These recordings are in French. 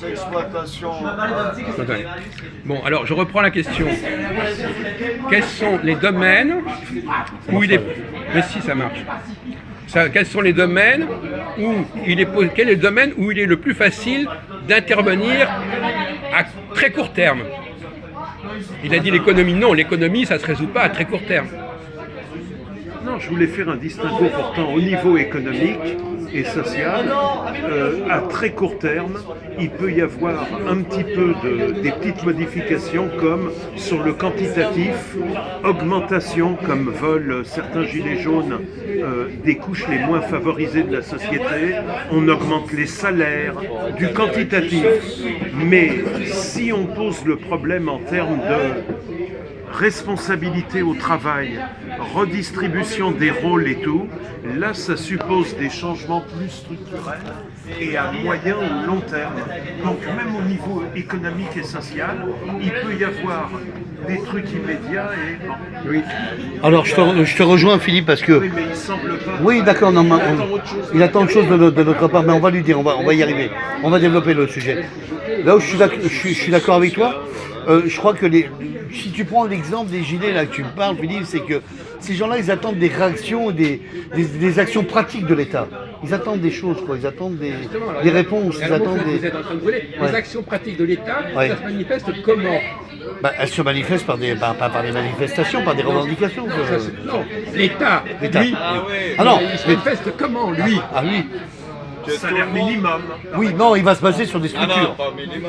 exploitations. Attendez. Bon, alors je reprends la question. Quels sont les domaines où il est... Mais si, ça marche. Quels sont les domaines où quel est le domaine où il est le plus facile d'intervenir à très court terme? Il a dit l'économie. Non, l'économie, ça ne se résout pas à très court terme. Non, je voulais faire un distinguo portant au niveau économique et social. À très court terme, il peut y avoir un petit peu des petites modifications comme sur le quantitatif, augmentation, comme veulent certains gilets jaunes, des couches les moins favorisées de la société. On augmente les salaires, du quantitatif. Mais si on pose le problème en termes de responsabilité au travail, redistribution des rôles et tout, là ça suppose des changements plus structurels et à moyen ou long terme. Donc même au niveau économique et social, il peut y avoir des trucs immédiats et... Bon. Oui. Alors je te rejoins Philippe parce que... Oui, mais il semble pas... Oui, d'accord, non, il attend autre chose de notre part, mais on va lui dire, on va y arriver. On va développer le sujet. Là où je suis d'accord avec toi, je crois que si tu prends l'exemple des gilets là que tu me parles, Philippe, c'est que ces gens-là, ils attendent des réactions, des actions pratiques de l'État. Ils attendent des choses, quoi. Ils attendent des réponses. Ils attendent vous êtes en train de brûler. Les actions pratiques de l'État, ça se manifeste comment? Elles se manifestent par des manifestations, par des revendications. Non, l'État, lui, il se manifeste comment, lui? Oui. Salaire minimum. Oui, non, il va se baser sur des structures.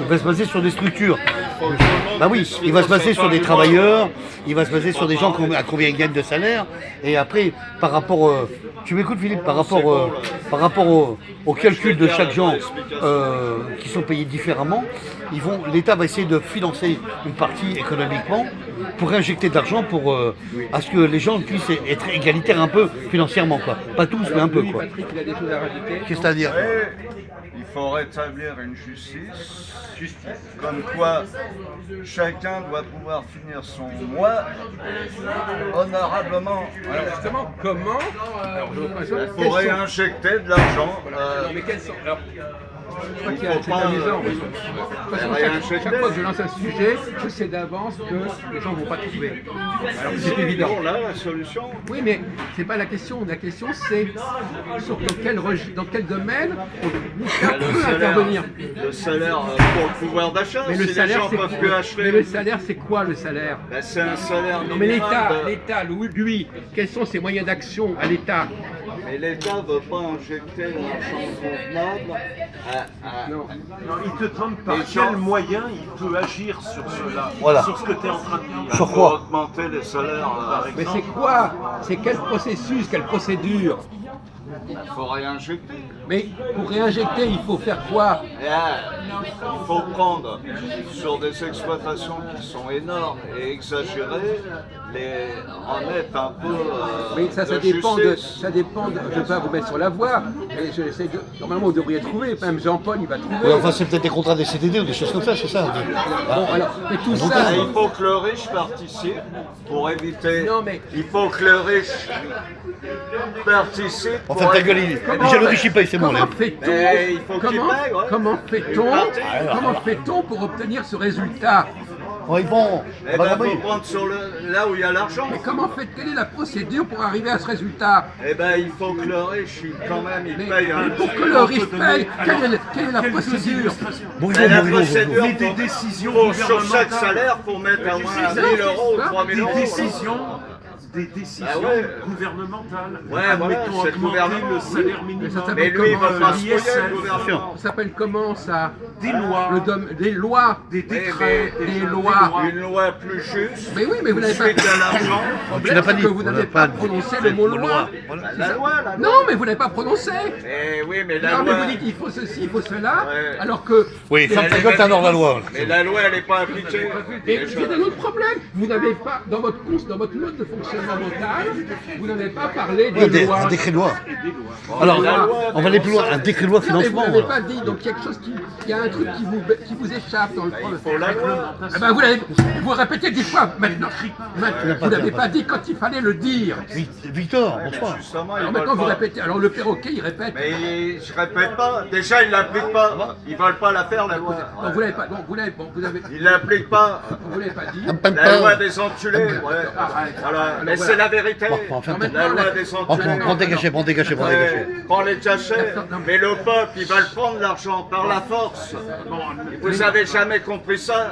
Il va se baser sur des structures. Bah oui, il va se baser sur des travailleurs, il va se baser sur des gens à combien ils gagnent de salaire. Et après, par rapport... tu m'écoutes Philippe, par rapport au calcul de chaque genre qui sont payés différemment, l'État va essayer de financer une partie économiquement pour réinjecter de l'argent pour à ce que les gens puissent être égalitaires un peu financièrement, quoi. Pas tous, mais un peu, quoi. Patrick, il a des choses à rajouter. Qu'est-ce que t'as à dire? Il faut rétablir une justice, comme quoi chacun doit pouvoir finir son mois honorablement. Alors justement, comment? Alors, il faut réinjecter de l'argent. Non, mais quels sont... Alors, je crois qu'il y a c'est amusant. De toute façon, chaque fois que je lance un sujet, je sais d'avance que les gens ne vont pas trouver. Alors c'est évident. Bon, là, la solution. Oui, mais c'est pas la question. La question, c'est dans quel domaine l'État peut intervenir. Le salaire pour le pouvoir d'achat. Mais le si salaire, les gens peuvent que acheter. Mais le salaire, c'est quoi le salaire? Ben, c'est un salaire minimum. Non, mais l'État, lui, quels sont ses moyens d'action à l'État? Mais l'État ne veut pas injecter l'argent convenable Non. Il te demande par quel moyen il peut agir sur cela, Voilà. sur ce que tu es en train de dire. Sur pour quoi? augmenter les salaires. Mais c'est quoi? C'est quel processus, quelle procédure? Il faut réinjecter. Mais pour réinjecter, il faut faire quoi? Il faut prendre sur des exploitations qui sont énormes et exagérées, les remettre un peu. Mais ça dépend ça dépend de, je ne vais pas vous mettre sur la voie, mais j'essaie de. Normalement, vous devriez trouver, même Jean-Paul, il va trouver. Ouais, enfin, c'est peut-être des contrats des CDD ou des choses comme ça, c'est ça. Bon, alors, mais tout ça. Il faut que le riche participe pour éviter. Non, mais. Il faut que le riche participe. Enfin, ta gueule, déjà le riche il paye, c'est bon. Comment fait-on Mais il faut qu'il paye, ouais. Comment fait-on pour obtenir ce résultat? Ils vont. Eh ben, faut prendre sur là où il y a l'argent. Mais quelle est la procédure pour arriver à ce résultat? Eh ben, il faut que le riche, quand même, il paye un. Pour que le riche paye, quelle est la procédure? La procédure Mais des décisions sur chaque gouvernementales. salaire pour mettre à moins 1 000 euros ou 3 000 euros. Des décisions Ah ouais. gouvernementales. Ouais, voilà, Admettons, c'est le augmenter gouvernement. le salaire minimum. Ça Mais lui, il va pas se l'ISF, le gouvernement. Ça s'appelle comment ça? Des lois, Des lois. des décrets, Des lois. Une loi plus juste. Mais oui, mais vous n'avez pas. Suite à l'argent. Tu n'as pas dit. Vous n'avez pas prononcé le mot loi. La loi, la loi. Non, mais vous n'avez pas prononcé. Eh oui, mais la Non, mais loi. vous dites il faut ceci, il faut cela, Ouais. alors que. Oui, ferme ta gueule, t'es un hors la loi. Mais la loi, elle n'est pas appliquée. Et il y a un autre problème. Vous n'avez pas dans votre mode de fonctionnement. fondamental, vous n'avez pas parlé Ouais, des lois. un décret de loi. Alors, on va aller plus loin. Un décret de loi Non, mais vous financement. n'avez alors. pas dit, donc quelque chose il y a un truc qui vous échappe dans le problème. Il faut l'inclure. Ah ben vous répétez 10 fois maintenant. Vous n'avez pas dit quand il fallait le dire. Victor, bonsoir. Justement, Alors ils maintenant veulent vous pas. répétez. Alors le perroquet il répète. Mais je répète pas. Déjà, ils l'appliquent pas. Ils veulent pas la faire, la loi. Donc vous l'avez pas. Donc vous l'avez. Bon, vous avez. Ils l'appliquent pas. Vous l'avez pas dit. La loi des enculés. Ouais. Voilà. Mais c'est la vérité. Bon, enfin, La loi des enculés. Prends tes cachets, prends tes cachets, prends tes Ouais, cachets. prends les cachets, mais le peuple, ils veulent prendre l'argent par la force. Vous n'avez jamais compris ça.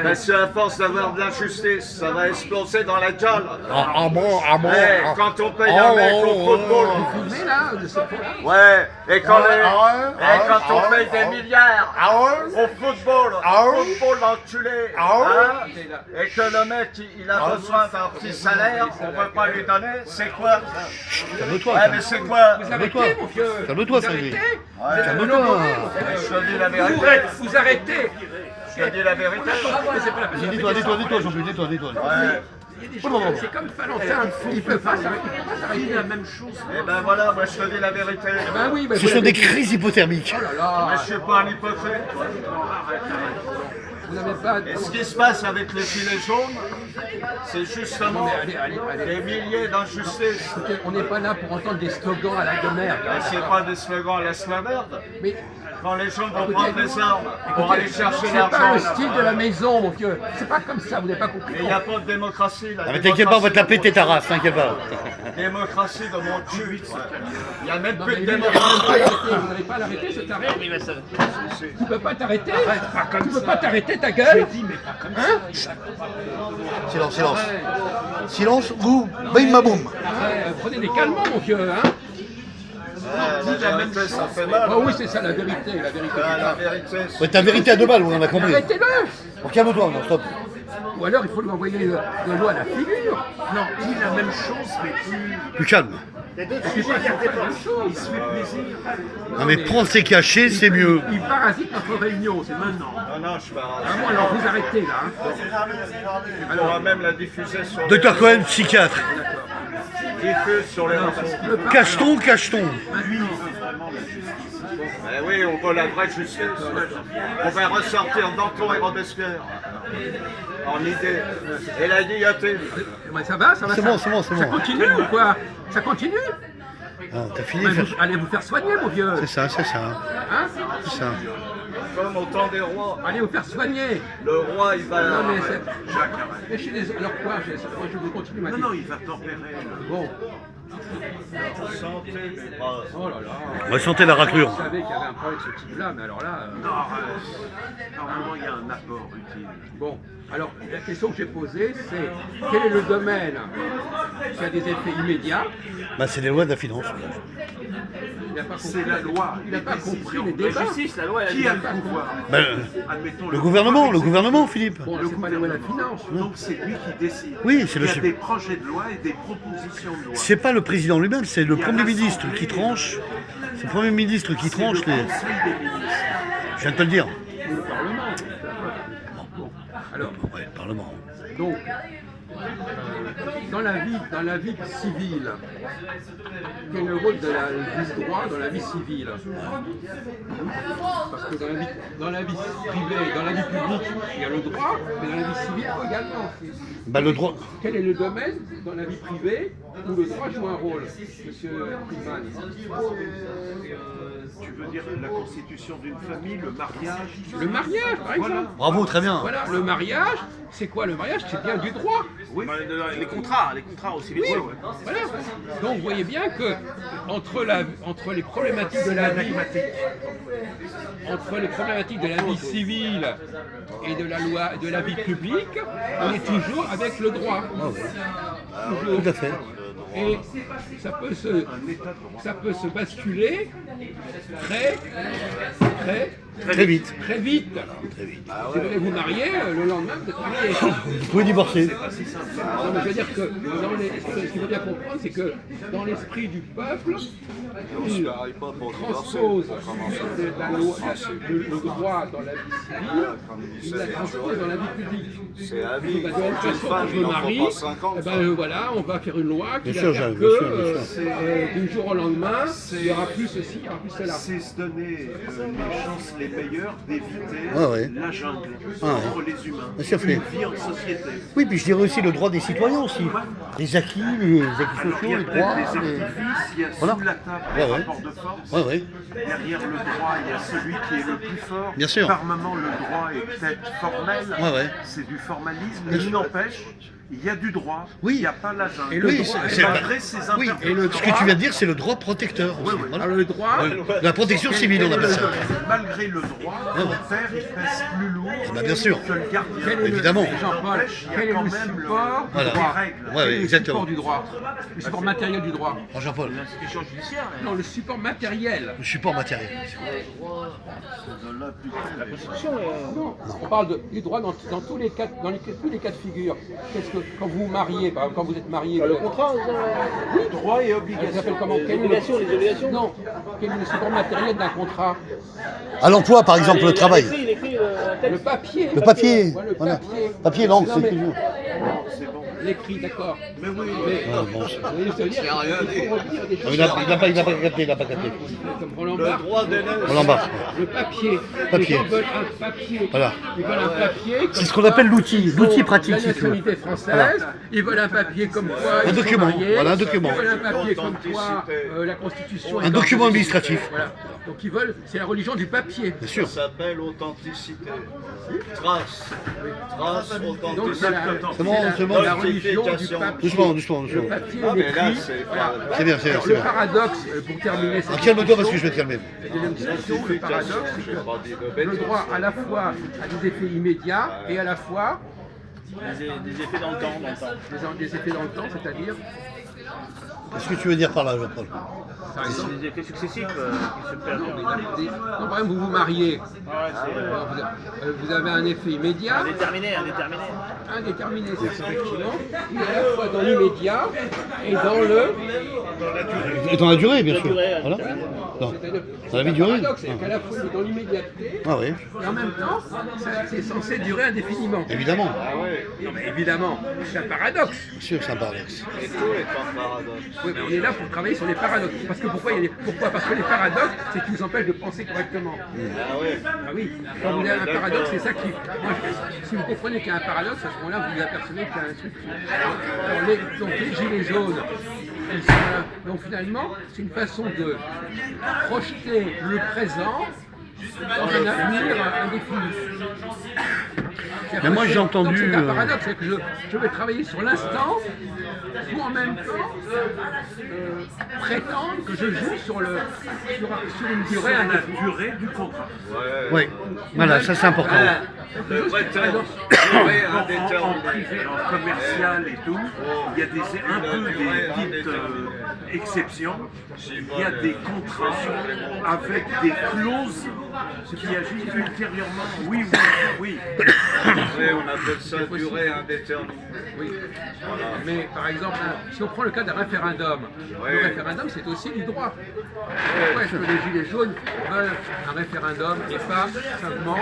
Parce qu'à force d'avoir de l'injustice, ça va exploser dans la gueule. Ah bon. Ouais, quand on paye un mec au football, Vous filmez là de cette fois-là. ouais, et quand on paye des milliards au football d'enculé, hein, et que le mec, il a besoin d'un petit salaire, on ne veut pas lui donner, c'est quoi? Calme-toi. Ouais, mais c'est quoi? Calme-toi. Mon vieux. Calme-toi, Vous Cindy. arrêtez. Calme-toi. Je te dis la vérité. Vous arrêtez. Je te dis la vérité. Dis-toi, Jean-Louis, dis-toi. Ouais. C'est comme Valentin, il peut pas s'arrêter la même chose. Et ben voilà, moi je te dis la vérité. Ben oui, mais Ce sont des crises hypothermiques. Mais je suis pas un hypocrite. vous n'avez pas. Et ce qui se passe avec les gilets jaunes, c'est justement des milliers d'injustices. On n'est pas là pour entendre des slogans à la de merde. Et c'est pas des slogans à la merde. Mais Quand les gens vont prendre des armes pour aller chercher c'est pas le l'argent. style de la maison, mon vieux. C'est pas comme ça, vous n'avez pas compris. Mais il n'y a pas de démocratie là. Ah, mais t'inquiète pas, on va te la péter ta race, t'inquiète pas. Démocratie de mon cul. Il n'y a même Non, plus mais de lui, démocratie. vous n'allez pas l'arrêter, ce taré. Tu peux pas t'arrêter. Tu peux pas t'arrêter, ta gueule. Hein? Silence. Silence, ou bim ma boum. Prenez des calmants, mon vieux. Hein? La vérité, ça fait mal. Oh oui, c'est ça la vérité. La vérité. La vérité, c'est- Ouais, ta vérité à 2 balles, on a compris. Arrêtez-le. Bon, calme-toi, non, stop. Ou alors il faut lui envoyer de l'eau à la figure. Non, dit la même chose, mais plus. Plus calme. C'est pas la même chose. Il se fait plaisir. Non, mais prends ses cachets, c'est mieux. Il parasite notre réunion, c'est maintenant. Non, je suis pas. Ah bon, alors vous arrêtez là. Hein. On pourra même la diffuser sur les Docteur Cohen, psychiatre. diffuse sur les réseaux. Cacheton. Eh oui, on veut la vraie justice. On va ressortir Danton et Robespierre. En idée. Et la guillotine. Mais ça va. C'est bon. Ça continue ou quoi? Ça continue? Ah, t'as fini. Ben, allez vous faire soigner, mon vieux. C'est ça. Hein? C'est ça. Comme au temps des rois. Allez vous faire soigner. Le roi, il va. Non mais c'est... Mais je suis désolé. Alors quoi? Moi je vais continuer ma vie. Non, il va tempérer. Bon. Santé. Oh là là. Ressentez la raclure. Je savais qu'il y avait un problème avec ce type-là, mais alors là... Non, normalement, il y a un apport utile. Bon, alors la question que j'ai posée, c'est quel est le domaine qui a des effets immédiats? Bah, c'est les lois de la finance. Il n'a pas compris, C'est la loi. il n'a pas compris les débats. Qui a le pouvoir? Bah, Admettons le gouvernement, Philippe. Bon, c'est pas les lois de la finance. Donc c'est lui qui décide. Oui, c'est Il le y a chef. des projets de loi et des propositions de loi. C'est pas le président lui-même, c'est le Il y a Premier ministre l'Assemblée qui des- tranche. C'est le Premier ministre qui C'est tranche le les. Conseil des ministres. Je viens de te le dire. Le Parlement. Bon, alors, Ouais, le Parlement. donc, dans la vie civile, quel est le rôle du droit dans la vie civile? Parce que dans la vie privée, dans la vie publique, il y a le droit, mais dans la vie civile également. Bah, le droit. Quel est le domaine dans la vie privée où le droit joue un rôle, monsieur Freeman? Tu veux dire la constitution d'une famille, le mariage? Le mariage, par exemple. Bravo, très bien. Voilà, le mariage, c'est quoi le mariage? C'est bien du droit. Les contrats aussi vite. Oui, voilà. Donc vous voyez bien que entre les problématiques de la vie, entre les problématiques de la vie civile et de la loi, de la vie publique, on est toujours avec le droit. Toujours. Tout à fait. Et ça peut se basculer très Très vite. Très vite. Si vous voulez vous marier, le lendemain, vous êtes marié. Vous pouvez divorcer. Non, mais je veux dire que ce qu'il faut bien comprendre, c'est que dans l'esprit du peuple, il transpose la loi, le droit dans la vie civile, il la transpose dans la vie publique. C'est à vie. De la même façon, quand je me marie, eh ben, voilà, on va faire une loi qui Bien va sûr, faire bien sûr, que du jour au lendemain, il n'y aura plus ceci, il n'y aura plus cela. C'est se donner les chances les meilleures d'éviter Ouais. la jungle Ouais. pour les humains. Bien sûr, Une vie en société. Oui, puis je dirais aussi le droit des citoyens aussi. Les acquis sociaux, Il y a les peut-être droits. des artifices, il y a Voilà. sous la table Ouais, des ouais. rapports de force. Ouais. Derrière le droit, il y a celui qui est le plus fort. Bien sûr. Par moment, le droit est peut-être formel. Ouais. C'est du formalisme, Bien mais sûr. il n'empêche, il y a du droit. Oui. Il n'y a pas la jungle. Et le Oui, droit, c'est- malgré ses Oui, imperfections. ce que tu viens de dire, c'est le droit protecteur aussi. Voilà. Alors le droit, La protection civile, on appelle ça. Malgré le droit, le père, il pèse plus lourd Bah, bien sûr. que le gardien. quel est le- Évidemment. Jean-Paul, quel est quand le même support Voilà. du droit? règles. Ouais, Quel est le exactement. support du droit? Le support matériel du droit. Jean-Paul, L'institution judiciaire. Non, le support matériel. le support matériel. Non, on parle du droit dans tous les cas, tous les cas de figure. Qu'est-ce que quand vous vous mariez, par exemple, quand vous êtes marié, Le contrat, droit et ça obligation. s'appelle comment? Les obligations, les obligations. Non, quel est le support matériel d'un contrat? À l'emploi, par exemple, le travail. Il écrit le Le texte. papier. Le papier. Ouais, le Voilà. papier. Papier, l'encre, Non, c'est mais- toujours. L'écrit, d'accord. Mais oui, Mais, bon, vous voyez, ça veut dire qu'il faut revenir à des choses. Il n'a pas capté. Comme Roland Barthes, On l'embarque. le papier. Papier. Les gens veulent un papier. Voilà. Ils veulent un papier. C'est ce qu'on appelle l'outil pratique, La si tu veux. nationalité française. Voilà. Ils veulent un papier comme quoi. Un ils sont document. mariés. Voilà, un document. Ils veulent un papier comme quoi la Constitution. Un document administratif. Voilà. Donc ils veulent, c'est la religion du papier. Bien sûr. Ça s'appelle authenticité. Trace. Trace, Donc authenticité. c'est la, C'est bon, c'est bon. la religion du papier. Doucement. Le papier, Ah, mais là, l'écrit. c'est Voilà. C'est bien. Alors, le paradoxe, pour terminer cette Calme-toi parce que je vais te calmer. deuxième discussion, le paradoxe, c'est que le droit à la fois a des effets immédiats et à la fois Des effets dans le temps. des effets dans le temps, c'est-à-dire, Qu'est-ce que tu veux dire par là, Jean-Paul? par exemple, Des effets successifs qui se perdent. non, par exemple, vous vous mariez, vous avez un effet immédiat, Indéterminé. indéterminé, c'est effectivement, il est à la fois dans l'immédiat et dans le... Et dans la durée, bien sûr. durée, Voilà. Dans c'est-à-dire- dans la vie durée. paradoxe, c'est qu'à la fois il est dans l'immédiateté, Ah oui, et en même temps, c'est censé durer indéfiniment. évidemment. Non, mais évidemment, c'est un paradoxe. Bien sûr, c'est un paradoxe. Et tout est un paradoxe. Oui, mais on est là pour travailler sur les paradoxes. Parce que pourquoi Parce que les paradoxes, c'est qui nous empêchent de penser correctement. Ah ouais. Ah oui, quand vous avez un paradoxe, c'est ça qui. Si vous comprenez qu'il y a un paradoxe, à ce moment-là, vous vous apercevez qu'il y a un truc. Donc les gilets jaunes, ils sont là. Donc finalement, c'est une façon de projeter le présent dans un avenir indéfini. Mais moi, j'ai entendu, Donc, c'est un paradoxe, c'est que je vais travailler sur l'instant pour en même temps prétendre que je joue sur une durée la indéfinie. durée du contrat. Oui, voilà, ça c'est important. Le vrai terme. En privé, en commercial et tout, il y a un peu des petites exceptions. Il y a des contrats avec des clauses qui agissent ultérieurement. Oui. Oui, on appelle ça durée indéterminée. Oui. Mais par exemple, si on prend le cas d'un référendum, le référendum c'est aussi du droit. Pourquoi est-ce que les gilets jaunes veulent un référendum et pas simplement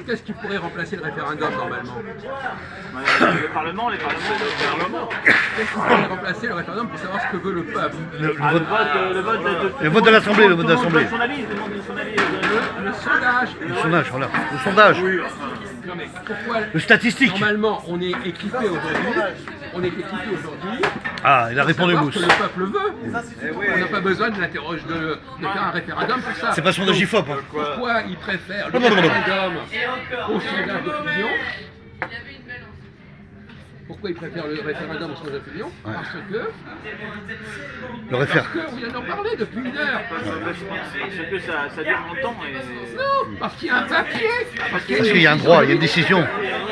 qu'est-ce qui pourrait remplacer le référendum normalement? Le Parlement, les parlements. Qu'est-ce qui pourrait remplacer le référendum pour savoir ce que veut le peuple? Le vote de l'Assemblée, le vote de Tout l'Assemblée. le monde demande son avis. Le sondage. Le sondage, voilà. Le sondage. Non, mais pourquoi Le statistique. normalement on est équipé aujourd'hui, Ah, il a répondu savoir mousse. que le peuple veut. On n'a pas besoin de faire un référendum pour ça. C'est pas son Donc, GIFOP. Hein. Pourquoi il préfère le Non. référendum au sondage d'opinion? Pourquoi il préfère le référendum au sondage d'opinion? Parce que vous en parlez depuis une heure. Parce que ça dure longtemps. Non, parce qu'il y a un papier. Parce qu'il y a un droit, il y a une décision.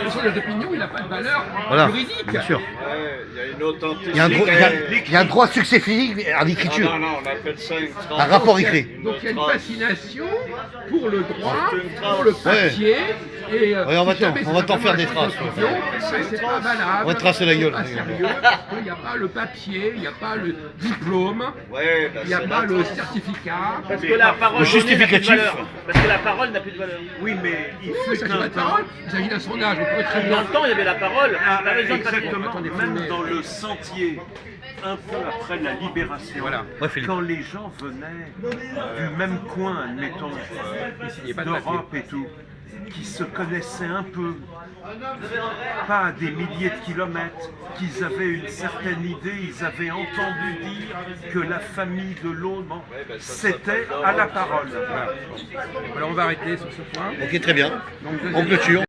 Le sondage d'opinion, il n'a pas de valeur Voilà, juridique. bien sûr. Ouais, il y a une authenticité. Il y a un droit successif à l'écriture. Non, on appelle ça une Un rapport écrit. Donc il y a une fascination pour le droit, pour le papier. Et Ouais, on va si jamais on va c'est t'en faire vraiment des la traces. constitution, c'est pas valable. On va te tracer la gueule. C'est pas sérieux, il n'y a pas le papier, il n'y a pas le diplôme, Ouais, ben, il n'y a c'est pas le notre- certificat. Parce que la parole Le donnée n'a plus de justificatif. valeur. Parce que la parole n'a plus de valeur. Oui, mais il Il fut s'agit un pas de temps. parole, il s'agit d'un sondage, on pourrait très Dans bien. le temps, il y avait la parole, la raison de papier. Exactement, Attendez, même mais- dans le sentier, un peu après la libération, Voilà. Ouais, Philippe. quand les gens venaient du même coin, admettons, signait pas de d'Europe et tout, qui se connaissaient un peu, pas à des milliers de kilomètres, qu'ils avaient une certaine idée, ils avaient entendu dire que la famille de l'autre, bon, c'était à la parole. Alors on va arrêter sur ce point. Ok, très bien. Donc, On clôture.